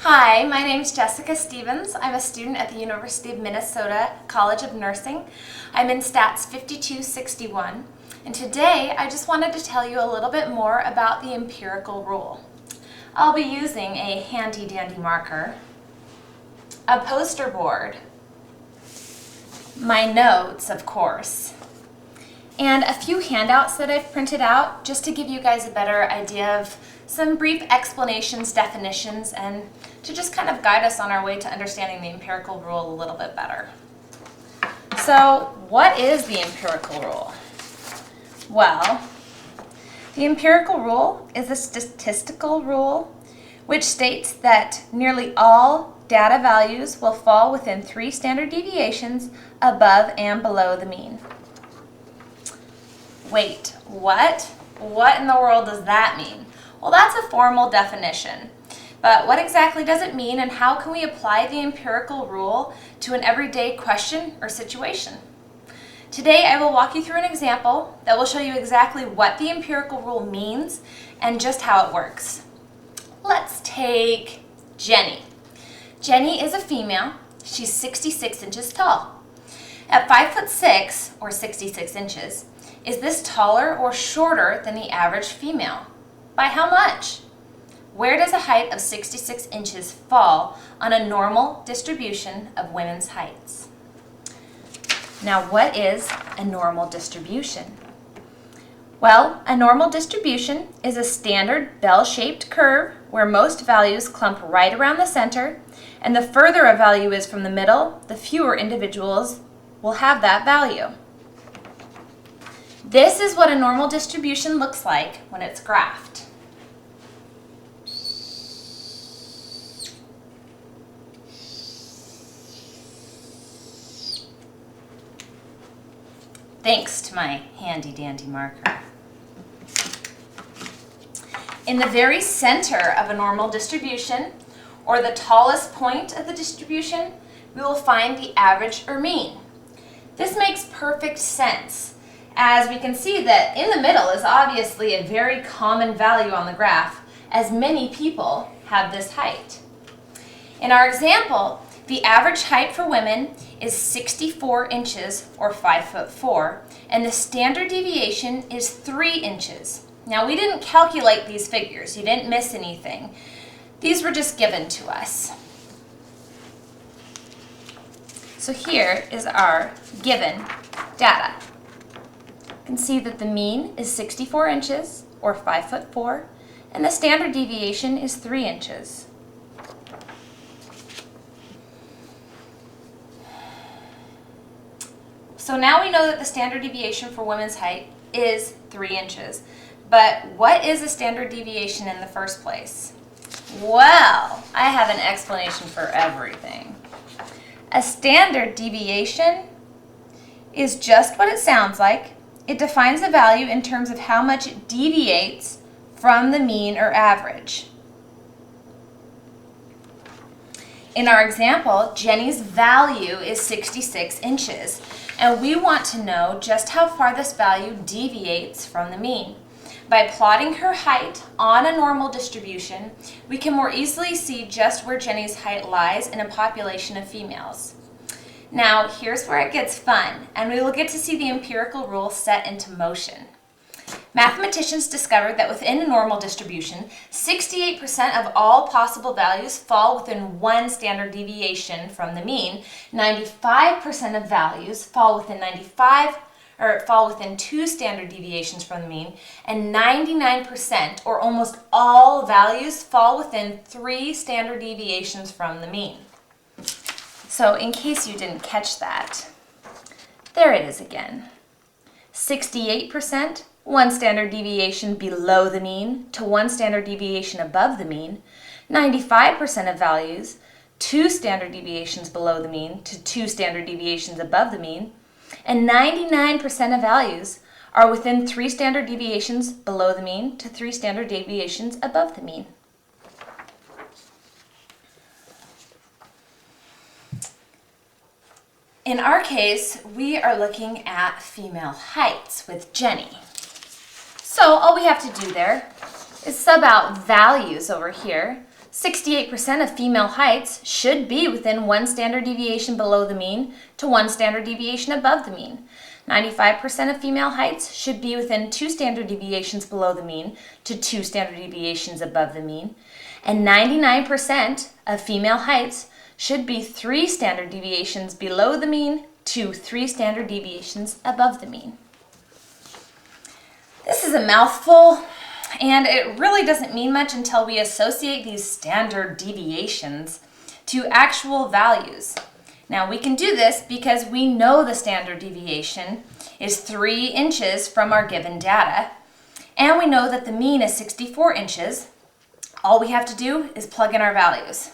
Hi, my name is Jessica Stevens. I'm a student at the University of Minnesota College of Nursing. I'm in Stats 5261, and today I just wanted to tell you a little bit more about the empirical rule. I'll be using a handy-dandy marker, a poster board, my notes, of course, and a few handouts that I've printed out just to give you guys a better idea of some brief explanations, definitions, and to just kind of guide us on our way to understanding the empirical rule a little bit better. So, what is the empirical rule? Well, the empirical rule is a statistical rule which states that nearly all data values will fall within 3 standard deviations above and below the mean. Wait, what? What in the world does that mean? Well, that's a formal definition. But what exactly does it mean, and how can we apply the empirical rule to an everyday question or situation? Today I will walk you through an example that will show you exactly what the empirical rule means and just how it works. Let's take Jenny. Jenny is a female. She's 66 inches tall. At 5'6", or 66 inches, is this taller or shorter than the average female? By how much? Where does a height of 66 inches fall on a normal distribution of women's heights? Now, what is a normal distribution? Well, a normal distribution is a standard bell-shaped curve where most values clump right around the center, and the further a value is from the middle, the fewer individuals will have that value. This is what a normal distribution looks like when it's graphed. Thanks to my handy-dandy marker. In the very center of a normal distribution, or the tallest point of the distribution, we will find the average or mean. This makes perfect sense, as we can see that in the middle is obviously a very common value on the graph, as many people have this height. In our example, the average height for women is 64 inches, or 5'4", and the standard deviation is 3 inches. Now, we didn't calculate these figures. You didn't miss anything. These were just given to us. So here is our given data. You can see that the mean is 64 inches, or 5'4", and the standard deviation is 3 inches. So now we know that the standard deviation for women's height is 3 inches. But what is a standard deviation in the first place? Well, I have an explanation for everything. A standard deviation is just what it sounds like. It defines a value in terms of how much it deviates from the mean or average. In our example, Jenny's value is 66 inches, and we want to know just how far this value deviates from the mean. By plotting her height on a normal distribution, we can more easily see just where Jenny's height lies in a population of females. Now, here's where it gets fun, and we will get to see the empirical rule set into motion. Mathematicians discovered that within a normal distribution, 68% of all possible values fall within 1 standard deviation from the mean, 95% of values fall within 2 standard deviations from the mean, and 99%, or almost all values, fall within 3 standard deviations from the mean. So in case you didn't catch that, there it is again. 68%, 1 standard deviation below the mean to 1 standard deviation above the mean. 95% of values, 2 standard deviations below the mean to 2 standard deviations above the mean. And 99% of values are within 3 standard deviations below the mean to 3 standard deviations above the mean. In our case, we are looking at female heights with Jenny. So all we have to do there is sub out values over here 68% of female heights should be within 1 standard deviation below the mean to 1 standard deviation above the mean. 95% of female heights should be within 2 standard deviations below the mean to 2 standard deviations above the mean. And 99% of female heights should be 3 standard deviations below the mean to 3 standard deviations above the mean. This is a mouthful, and it really doesn't mean much until we associate these standard deviations to actual values. Now we can do this because we know the standard deviation is 3 inches from our given data, and we know that the mean is 64 inches. All we have to do is plug in our values.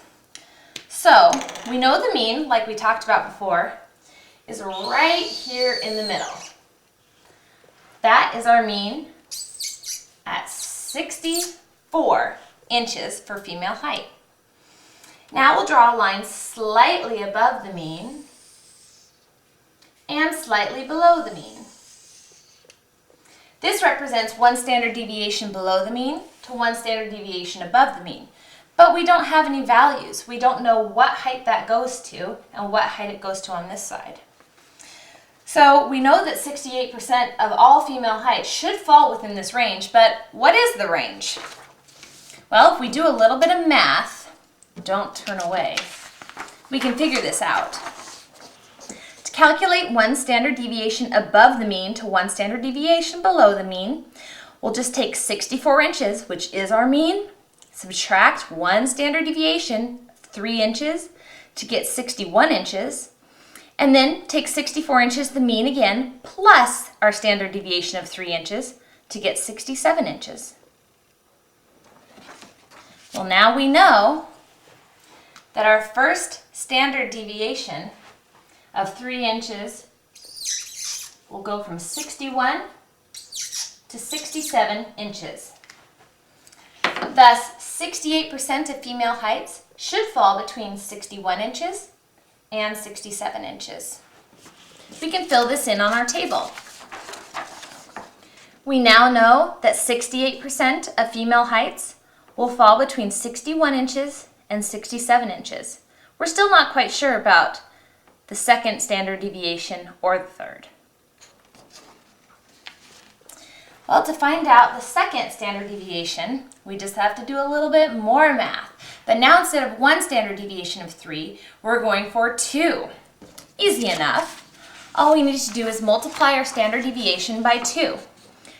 So we know the mean, like we talked about before, is right here in the middle. That is our mean at 64 inches for female height. Now we'll draw a line slightly above the mean and slightly below the mean. This represents 1 standard deviation below the mean to 1 standard deviation above the mean. But we don't have any values. We don't know what height that goes to and what height it goes to on this side. So we know that 68% of all female heights should fall within this range, but what is the range? Well, if we do a little bit of math, don't turn away, we can figure this out. To calculate 1 standard deviation above the mean to 1 standard deviation below the mean, we'll just take 64 inches, which is our mean, subtract 1 standard deviation, 3 inches, to get 61 inches, and then take 64 inches, the mean again, plus our standard deviation of 3 inches to get 67 inches. Well, now we know that our first standard deviation of 3 inches will go from 61 to 67 inches. Thus, 68% of female heights should fall between 61 inches and 67 inches. We can fill this in on our table. We now know that 68% of female heights will fall between 61 inches and 67 inches. We're still not quite sure about the second standard deviation or the third. Well, to find out the second standard deviation, we just have to do a little bit more math. But now instead of 1 standard deviation of 3, we're going for 2. Easy enough. All we need to do is multiply our standard deviation by 2.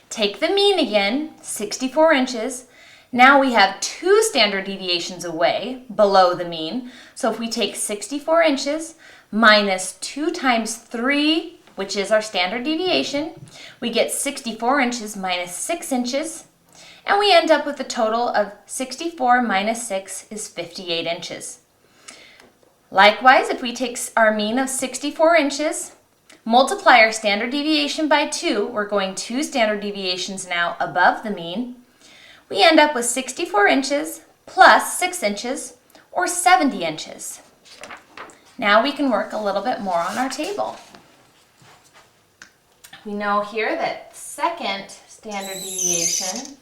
Take the mean again, 64 inches. Now we have 2 standard deviations away below the mean. So if we take 64 inches minus 2 times 3, which is our standard deviation, we get 64 inches minus 6 inches. And we end up with a total of 64 minus 6 is 58 inches. Likewise, if we take our mean of 64 inches, multiply our standard deviation by 2, we're going 2 standard deviations now above the mean, we end up with 64 inches plus 6 inches, or 70 inches. Now we can work a little bit more on our table. We know here that second standard deviation,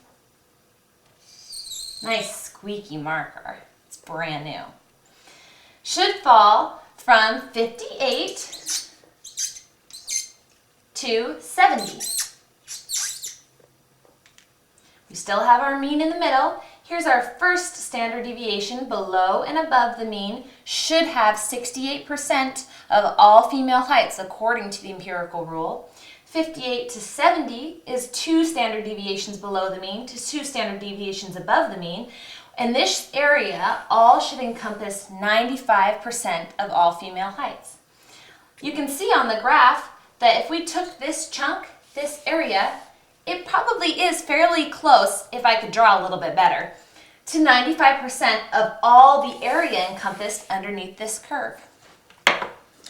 nice squeaky marker, it's brand new, should fall from 58 to 70. We still have our mean in the middle. Here's our first standard deviation below and above the mean, should have 68% of all female heights according to the empirical rule. 58 to 70 is 2 standard deviations below the mean to 2 standard deviations above the mean. And this area all should encompass 95% of all female heights. You can see on the graph that if we took this chunk, this area, it probably is fairly close, if I could draw a little bit better, to 95% of all the area encompassed underneath this curve.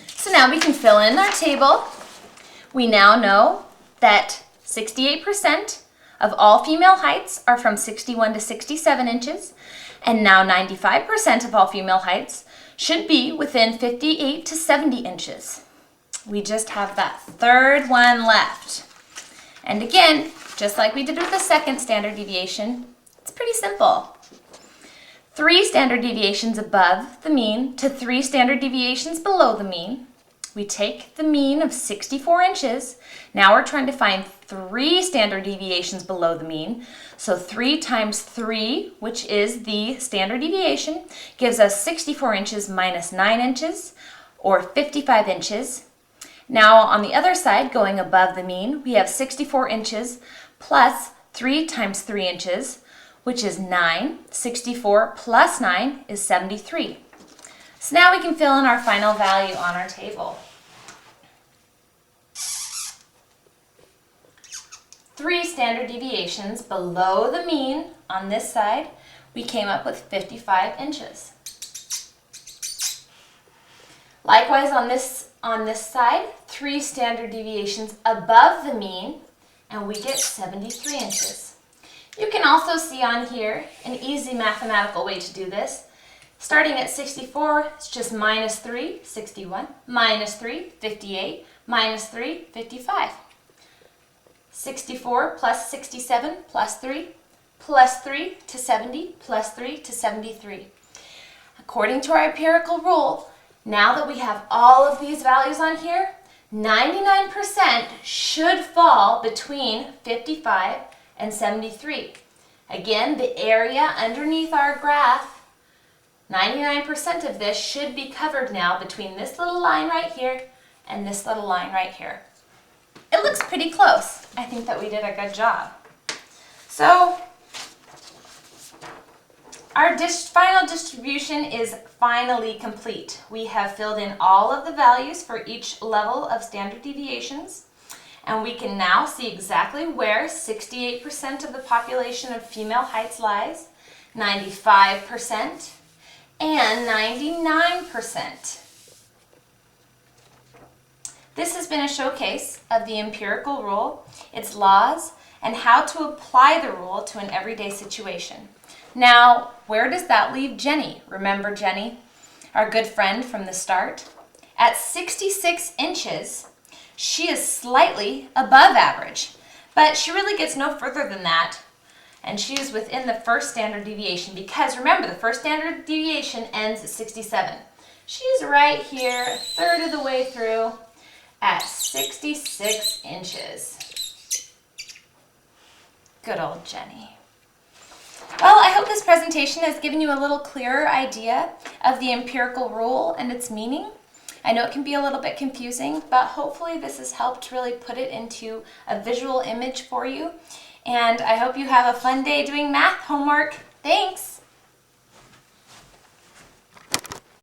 So now we can fill in our table. We now know that 68% of all female heights are from 61 to 67 inches, and now 95% of all female heights should be within 58 to 70 inches. We just have that third one left. And again, just like we did with the second standard deviation, it's pretty simple. 3 standard deviations above the mean to 3 standard deviations below the mean. We take the mean of 64 inches. Now we're trying to find 3 standard deviations below the mean. So 3 times 3, which is the standard deviation, gives us 64 inches minus 9 inches, or 55 inches. Now on the other side, going above the mean, we have 64 inches plus 3 times 3 inches, which is 9. 64 plus 9 is 73. So now we can fill in our final value on our table. 3 standard deviations below the mean on this side, we came up with 55 inches. Likewise on this side, 3 standard deviations above the mean, and we get 73 inches. You can also see on here an easy mathematical way to do this. Starting at 64, it's just minus 3, 61, minus 3, 58, minus 3, 55. 64 plus 67 plus 3 to 70 plus 3 to 73. According to our empirical rule, now that we have all of these values on here, 99% should fall between 55 and 73. Again, the area underneath our graph, 99% of this should be covered now between this little line right here and this little line right here. It looks pretty close. I think that we did a good job. So our final distribution is finally complete. We have filled in all of the values for each level of standard deviations, and we can now see exactly where 68% of the population of female heights lies, 95%, and 99%. This has been a showcase of the empirical rule, its laws, and how to apply the rule to an everyday situation. Now, where does that leave Jenny? Remember Jenny, our good friend from the start? At 66 inches, she is slightly above average, but she really gets no further than that, and she is within the first standard deviation because remember, the first standard deviation ends at 67. She's right here, a third of the way through, at 66 inches. Good old Jenny. Well, I hope this presentation has given you a little clearer idea of the empirical rule and its meaning. I know it can be a little bit confusing, but hopefully this has helped really put it into a visual image for you. And I hope you have a fun day doing math homework. Thanks!